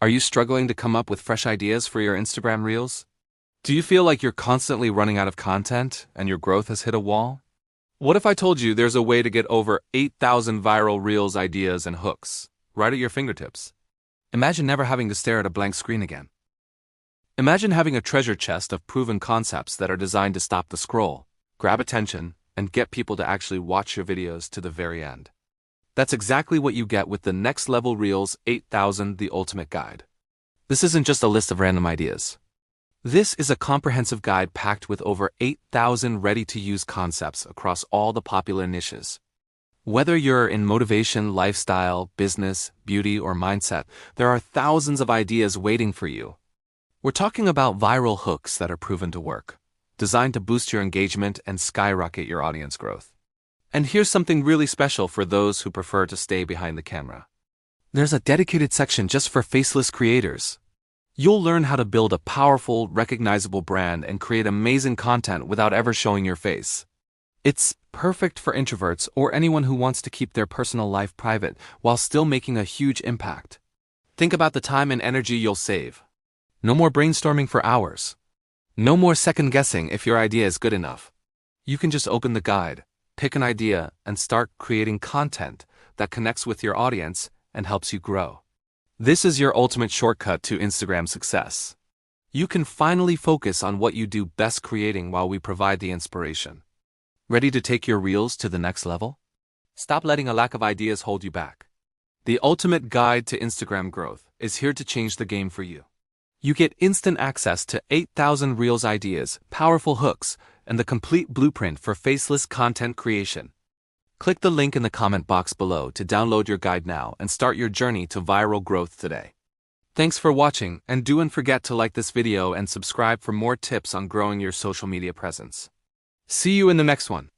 Are you struggling to come up with fresh ideas for your Instagram Reels? Do you feel like you're constantly running out of content and your growth has hit a wall? What if I told you there's a way to get over 8,000 viral Reels ideas and hooks right at your fingertips? Imagine never having to stare at a blank screen again. Imagine having a treasure chest of proven concepts that are designed to stop the scroll, grab attention, and get people to actually watch your videos to the very end. That's exactly what you get with the Next Level Reels 8000 The Ultimate Guide. This isn't just a list of random ideas. This is a comprehensive guide packed with over 8,000 ready-to-use concepts across all the popular niches. Whether you're in motivation, lifestyle, business, beauty, or mindset, there are thousands of ideas waiting for you. We're talking about viral hooks that are proven to work, designed to boost your engagement and skyrocket your audience growth. And here's something really special for those who prefer to stay behind the camera. There's a dedicated section just for faceless creators. You'll learn how to build a powerful, recognizable brand and create amazing content without ever showing your face. It's perfect for introverts or anyone who wants to keep their personal life private while still making a huge impact. Think about the time and energy you'll save. No more brainstorming for hours. No more second guessing if your idea is good enough. You can just open the guide, pick an idea, and start creating content that connects with your audience and helps you grow. This is your ultimate shortcut to Instagram success. You can finally focus on what you do best, creating while we provide the inspiration. Ready to take your Reels to the next level? Stop letting a lack of ideas hold you back. The Ultimate Guide to Instagram Growth is here to change the game for you. You get instant access to 8,000 Reels ideas, powerful hooks, and the complete blueprint for faceless content creation. Click the link in the comment box below to download your guide now and start your journey to viral growth today. Thanks for watching, and don't forget to like this video and subscribe for more tips on growing your social media presence. See you in the next one.